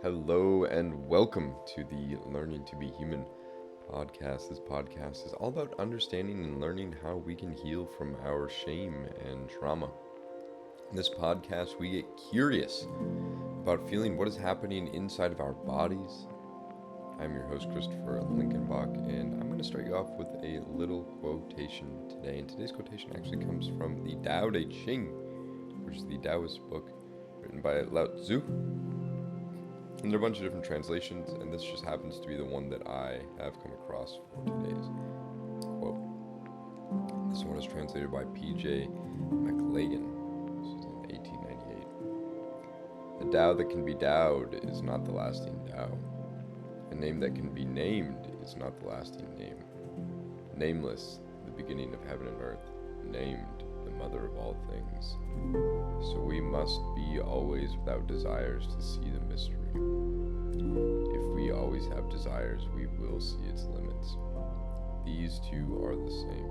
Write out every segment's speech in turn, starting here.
Hello and welcome to the Learning to Be Human podcast. This podcast is all about understanding and learning how we can heal from our shame and trauma. In this podcast, we get curious about feeling what is happening inside of our bodies. I'm your host, Christopher Lincolnbach, and I'm going to start you off with a little quotation today. And today's quotation actually comes from the Tao Te Ching, which is the Taoist book written by Lao Tzu. And there are a bunch of different translations, and this just happens to be the one that I have come across for today's quote. This one is translated by P.J. McLagan. This was in 1898. The Tao that can be Taoed is not the lasting Tao. A name that can be named is not the lasting name. Nameless, the beginning of heaven and earth. Named, the mother of all things. So we must be always without desires to see the mystery. If we always have desires, we will see its limits. These two are the same.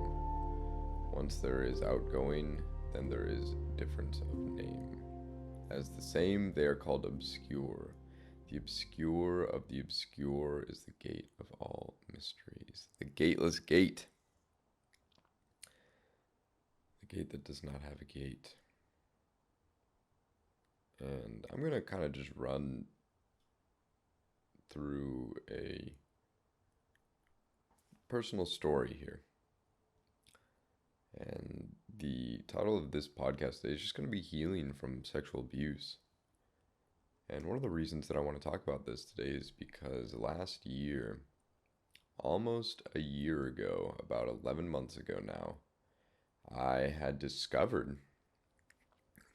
Once there is outgoing, then there is difference of name. As the same, they are called obscure. The obscure of the obscure is the gate of all mysteries. The gateless gate. The gate that does not have a gate. And I'm going to kind of just run through a personal story here. And the title of this podcast today is just going to be Healing from Sexual Abuse. And one of the reasons that I want to talk about this today is because last year, almost a year ago, about 11 months ago now, I had discovered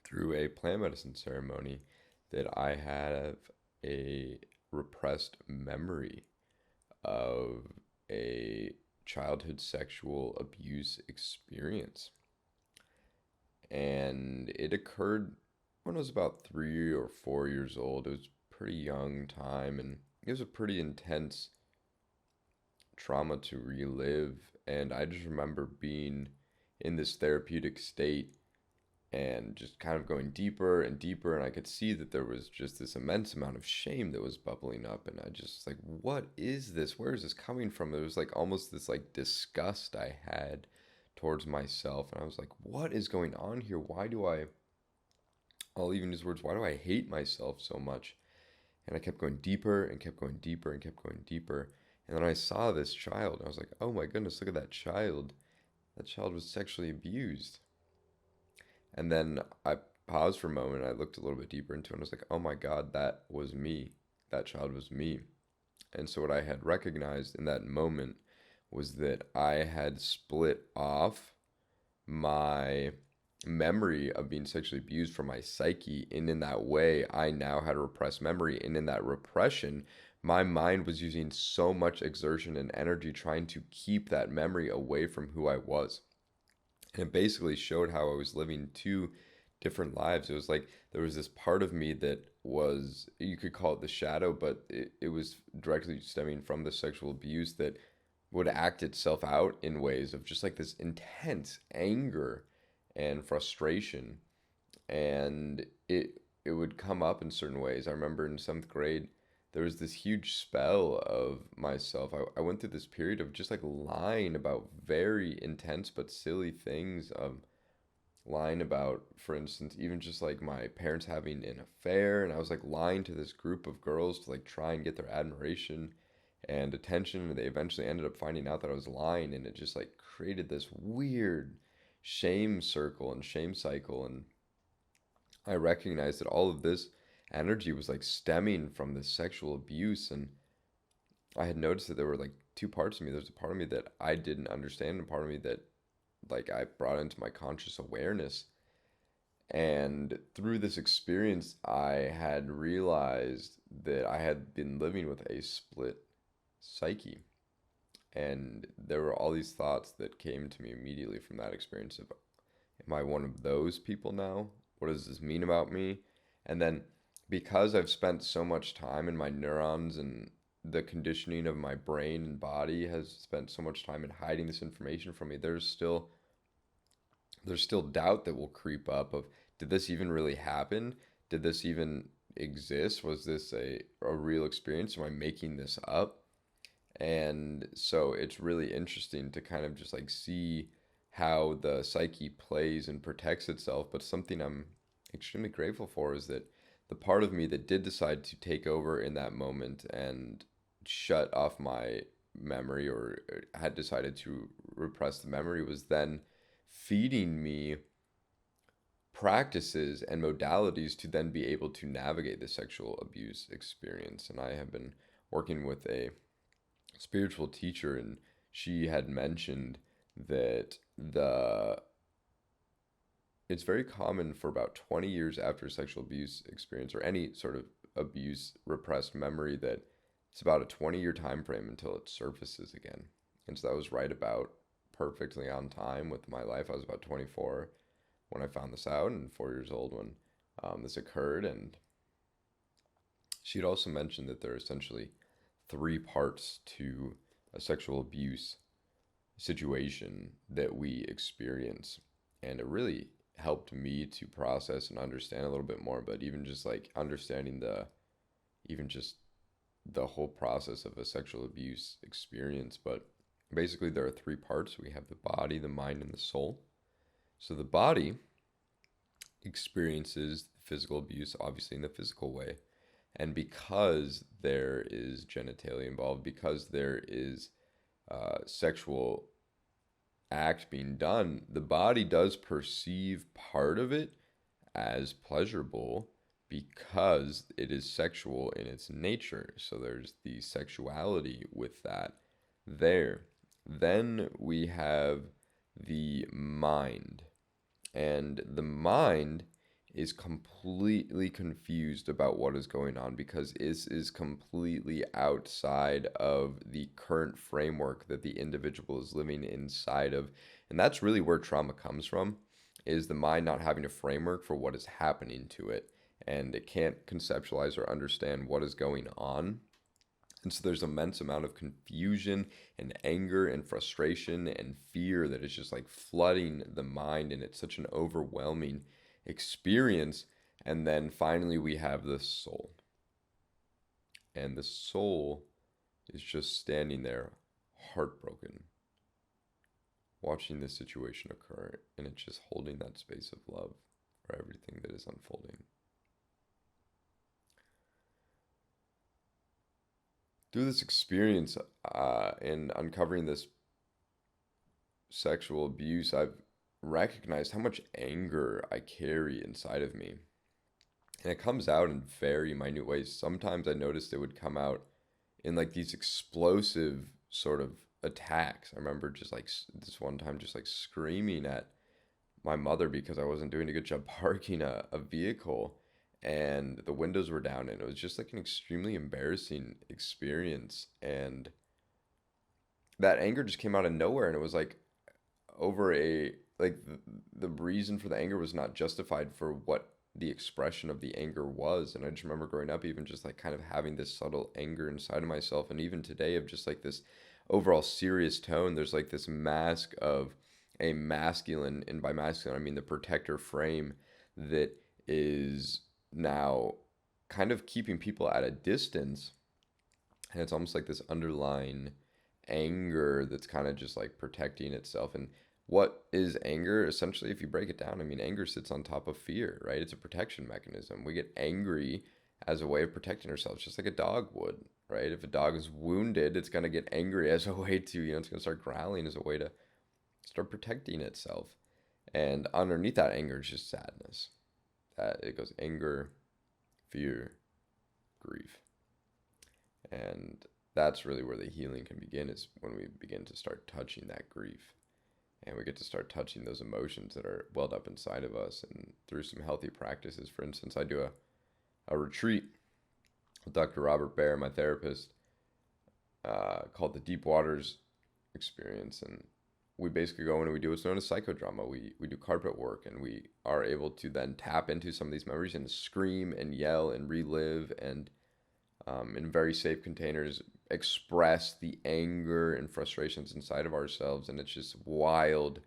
through a plant medicine ceremony that I have a repressed memory of a childhood sexual abuse experience. And it occurred when I was about 3 or 4 years old. It was a pretty young time, and it was a pretty intense trauma to relive. And I just remember being in this therapeutic state and just kind of going deeper and deeper, and I could see that there was just this immense amount of shame that was bubbling up, and I just like, what is this? Where is this coming from? It was like almost this like disgust I had towards myself, and I was like, what is going on here? I'll even use words, why do I hate myself so much? And I kept going deeper and kept going deeper and kept going deeper, and then I saw this child, and I was like, oh my goodness, look at that child. That child was sexually abused. And then I paused for a moment and I looked a little bit deeper into it and I was like, oh my God, that was me. That child was me. And so what I had recognized in that moment was that I had split off my memory of being sexually abused from my psyche. And in that way, I now had a repressed memory. And in that repression, my mind was using so much exertion and energy trying to keep that memory away from who I was. And it basically showed how I was living two different lives. It was like there was this part of me that was, you could call it the shadow, but it was directly stemming from the sexual abuse that would act itself out in ways of just like this intense anger and frustration. And it would come up in certain ways. I remember in seventh grade, there was this huge spell of myself. I went through this period of just like lying about very intense but silly things. Lying about, for instance, even just like my parents having an affair, and I was like lying to this group of girls to like try and get their admiration and attention. And they eventually ended up finding out that I was lying, and it just like created this weird shame circle and shame cycle. And I recognized that all of this energy was like stemming from this sexual abuse, and I had noticed that there were like two parts of me. There's a part of me that I didn't understand and a part of me that like I brought into my conscious awareness. And through this experience, I had realized that I had been living with a split psyche. And there were all these thoughts that came to me immediately from that experience of, am I one of those people now? What does this mean about me? And then because I've spent so much time in my neurons and the conditioning of my brain and body has spent so much time in hiding this information from me, there's still doubt that will creep up of, did this even really happen? Did this even exist? Was this a real experience? Am I making this up? And so it's really interesting to kind of just like see how the psyche plays and protects itself. But something I'm extremely grateful for is that the part of me that did decide to take over in that moment and shut off my memory, or had decided to repress the memory, was then feeding me practices and modalities to then be able to navigate the sexual abuse experience. And I have been working with a spiritual teacher, and she had mentioned that it's very common for about 20 years after sexual abuse experience, or any sort of abuse repressed memory, that it's about a 20-year time frame until it surfaces again. And so that was right about perfectly on time with my life. I was about 24 when I found this out, and 4 years old when this occurred. And she'd also mentioned that there are essentially three parts to a sexual abuse situation that we experience. And it really helped me to process and understand a little bit more, but even just like understanding even just the whole process of a sexual abuse experience. But basically, there are three parts. We have the body, the mind, and the soul. So the body experiences physical abuse, obviously, in the physical way. And because there is genitalia involved, because there is sexual act being done, the body does perceive part of it as pleasurable because it is sexual in its nature. So there's the sexuality with that there. Then we have the mind. And the mind is completely confused about what is going on because this is completely outside of the current framework that the individual is living inside of. And that's really where trauma comes from, is the mind not having a framework for what is happening to it. And it can't conceptualize or understand what is going on. And so there's immense amount of confusion and anger and frustration and fear that is just like flooding the mind, and it's such an overwhelming experience. And then finally we have the soul. And the soul is just standing there, heartbroken, watching this situation occur, and it's just holding that space of love for everything that is unfolding. Through this experience in uncovering this sexual abuse, I've recognized how much anger I carry inside of me. And it comes out in very minute ways. Sometimes I noticed it would come out in like these explosive sort of attacks. I remember just like this one time just like screaming at my mother because I wasn't doing a good job parking a vehicle, and the windows were down, and it was just like an extremely embarrassing experience. And that anger just came out of nowhere, and it was like over a like the reason for the anger was not justified for what the expression of the anger was. And I just remember growing up even just like kind of having this subtle anger inside of myself, and even today of just like this overall serious tone. There's like this mask of a masculine, and by masculine I mean the protector frame, that is now kind of keeping people at a distance. And it's almost like this underlying anger that's kind of just like protecting itself. And what is anger? Essentially, if you break it down, I mean, anger sits on top of fear, right? It's a protection mechanism. We get angry as a way of protecting ourselves, just like a dog would, right? If a dog is wounded, it's going to get angry as a way to, it's going to start growling as a way to start protecting itself. And underneath that anger is just sadness. That it goes anger, fear, grief. And that's really where the healing can begin, is when we begin to start touching that grief. And we get to start touching those emotions that are welled up inside of us. And through some healthy practices, for instance, I do a retreat with Dr. Robert Baer, my therapist, called the Deep Waters Experience. And we basically go in and we do what's known as psychodrama. We do carpet work, and we are able to then tap into some of these memories and scream and yell and relive, and in very safe containers, express the anger and frustrations inside of ourselves. And it's just wild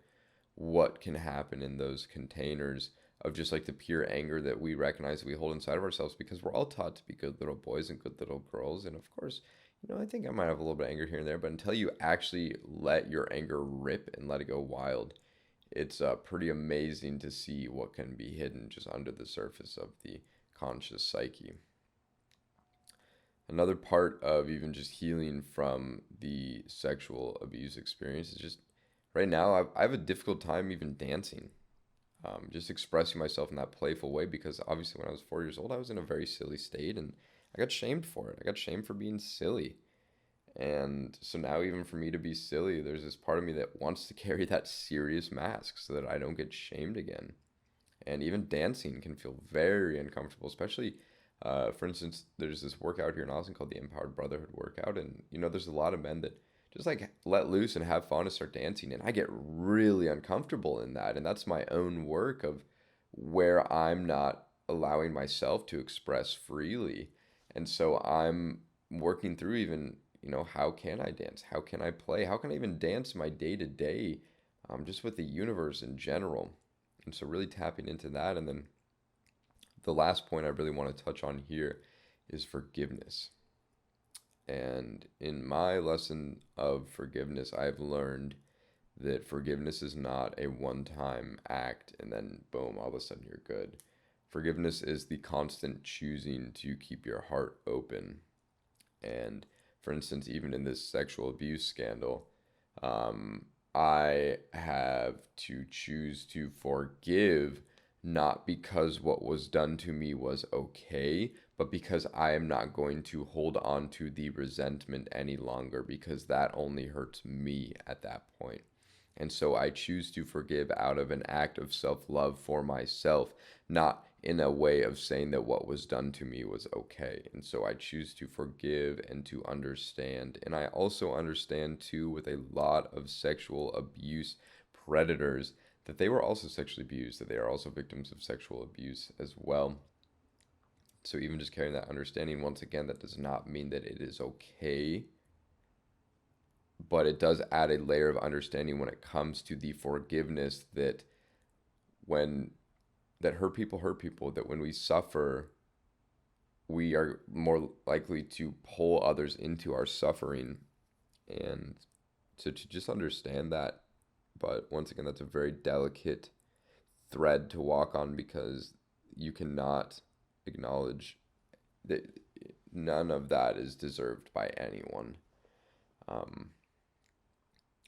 what can happen in those containers of just like the pure anger that we recognize we hold inside of ourselves, because we're all taught to be good little boys and good little girls. And of course, I think I might have a little bit of anger here and there, but until you actually let your anger rip and let it go wild, it's pretty amazing to see what can be hidden just under the surface of the conscious psyche. Another part of even just healing from the sexual abuse experience is just right now I have a difficult time even dancing, just expressing myself in that playful way, because obviously when I was 4 years old, I was in a very silly state and I got shamed for it. I got shamed for being silly. And so now, even for me to be silly, there's this part of me that wants to carry that serious mask so that I don't get shamed again. And even dancing can feel very uncomfortable, especially, for instance, there's this workout here in Austin called the Empowered Brotherhood workout. And, there's a lot of men that just like let loose and have fun and start dancing. And I get really uncomfortable in that. And that's my own work of where I'm not allowing myself to express freely. And so I'm working through even, how can I dance? How can I play? How can I even dance my day to day, just with the universe in general? And so really tapping into that. And then the last point I really want to touch on here is forgiveness. And in my lesson of forgiveness, I've learned that forgiveness is not a one time act and then boom, all of a sudden you're good. Forgiveness is the constant choosing to keep your heart open. And for instance, even in this sexual abuse scandal, I have to choose to forgive, not because what was done to me was okay, but because I am not going to hold on to the resentment any longer, because that only hurts me at that point. And so I choose to forgive out of an act of self love for myself, not in a way of saying that what was done to me was okay. And so I choose to forgive and to understand. And I also understand, too, with a lot of sexual abuse predators, that they were also sexually abused, that they are also victims of sexual abuse as well. So even just carrying that understanding, once again, that does not mean that it is okay, but it does add a layer of understanding when it comes to the forgiveness that when that hurt people, that when we suffer, we are more likely to pull others into our suffering. And so to just understand that, but once again, that's a very delicate thread to walk on, because you cannot acknowledge that none of that is deserved by anyone. Um,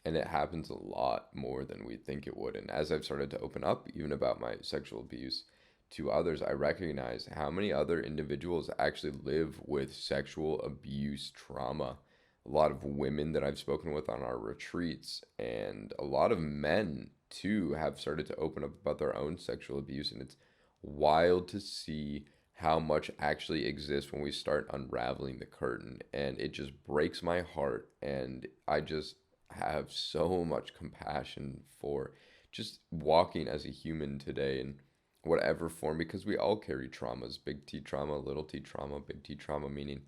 and it happens a lot more than we think it would. And as I've started to open up even about my sexual abuse to others, I recognize how many other individuals actually live with sexual abuse trauma. A lot of women that I've spoken with on our retreats, and a lot of men too, have started to open up about their own sexual abuse. And it's wild to see how much actually exists when we start unraveling the curtain. And it just breaks my heart. And I just have so much compassion for just walking as a human today in whatever form, because we all carry traumas: big T trauma, little t trauma. Big T trauma meaning,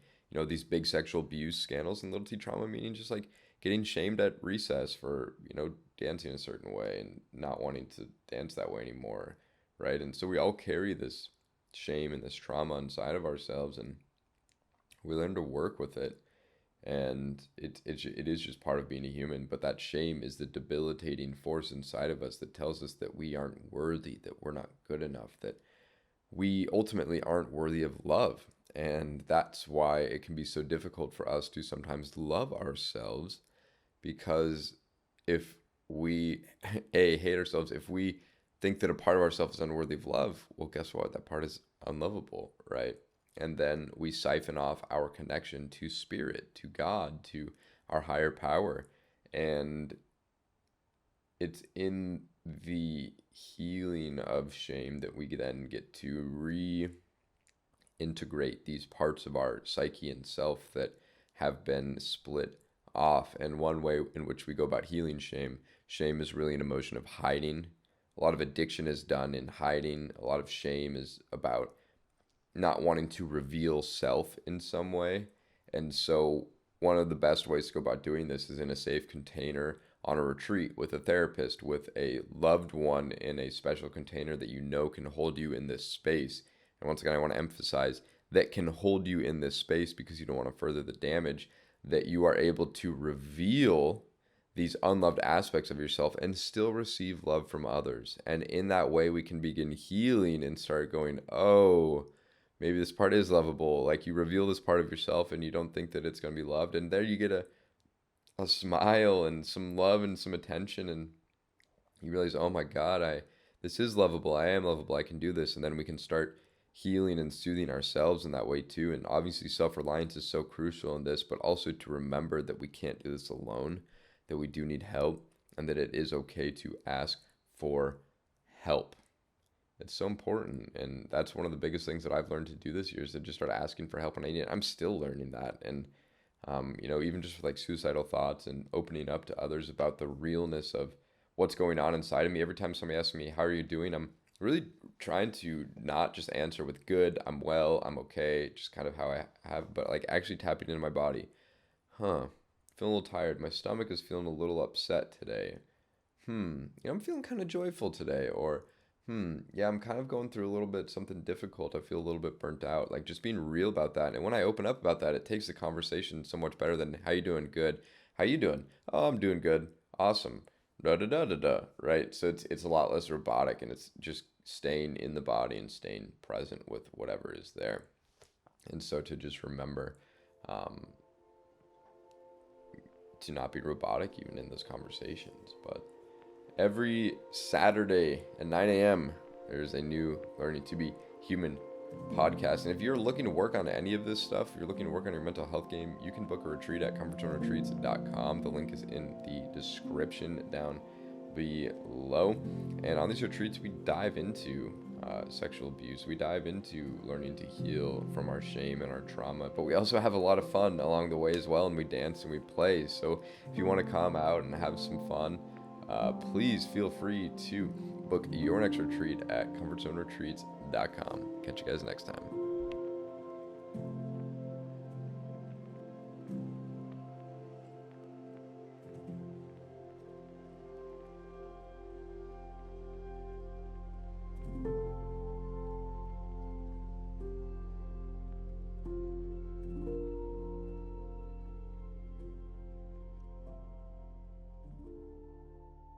these big sexual abuse scandals, and little t trauma meaning just like getting shamed at recess for, dancing a certain way and not wanting to dance that way anymore, right? And so we all carry this shame and this trauma inside of ourselves, and we learn to work with it. And it is just part of being a human. But that shame is the debilitating force inside of us that tells us that we aren't worthy, that we're not good enough, that we ultimately aren't worthy of love. And that's why it can be so difficult for us to sometimes love ourselves, because if we hate ourselves, if we think that a part of ourselves is unworthy of love, well, guess what? That part is unlovable, right? And then we siphon off our connection to spirit, to God, to our higher power. And it's in the healing of shame that we then get to reintegrate these parts of our psyche and self that have been split off. And one way in which we go about healing shame is really an emotion of hiding. A lot of addiction is done in hiding. A lot of shame is about not wanting to reveal self in some way. And so one of the best ways to go about doing this is in a safe container on a retreat with a therapist, with a loved one in a special container that you know can hold you in this space. And once again, I want to emphasize that can hold you in this space because you don't want to further the damage, that you are able to reveal these unloved aspects of yourself and still receive love from others. And in that way, we can begin healing and start going, oh, maybe this part is lovable. Like you reveal this part of yourself and you don't think that it's going to be loved. And there you get a smile and some love and some attention. And you realize, oh my God, this is lovable. I am lovable. I can do this. And then we can start healing and soothing ourselves in that way too. And obviously self-reliance is so crucial in this, but also to remember that we can't do this alone, that we do need help, and that it is okay to ask for help. It's so important, and that's one of the biggest things that I've learned to do this year is to just start asking for help when I need it. I'm still learning that, and even just with like suicidal thoughts and opening up to others about the realness of what's going on inside of me. Every time somebody asks me, how are you doing? I'm really trying to not just answer with good, I'm well, I'm okay, just kind of how I have, but like actually tapping into my body. Feeling a little tired. My stomach is feeling a little upset today. I'm feeling kind of joyful today. Or, yeah, I'm kind of going through a little bit something difficult. I feel a little bit burnt out. Like just being real about that. And when I open up about that, it takes the conversation so much better than how you doing? Good. How you doing? Oh, I'm doing good. Awesome. Da da da da da. Right. So it's a lot less robotic, and it's just staying in the body and staying present with whatever is there. And so to just remember, um, to not be robotic even in those conversations. But every Saturday at 9 a.m., there's a new Learning to Be Human podcast. And if you're looking to work on any of this stuff, you're looking to work on your mental health game, you can book a retreat at comfortzoneretreats.com. The link is in the description down below. And on these retreats, we dive into sexual abuse. We dive into learning to heal from our shame and our trauma, but we also have a lot of fun along the way as well, and we dance and we play. So if you want to come out and have some fun, please feel free to book your next retreat at comfortzoneretreats.com. Catch you guys next time.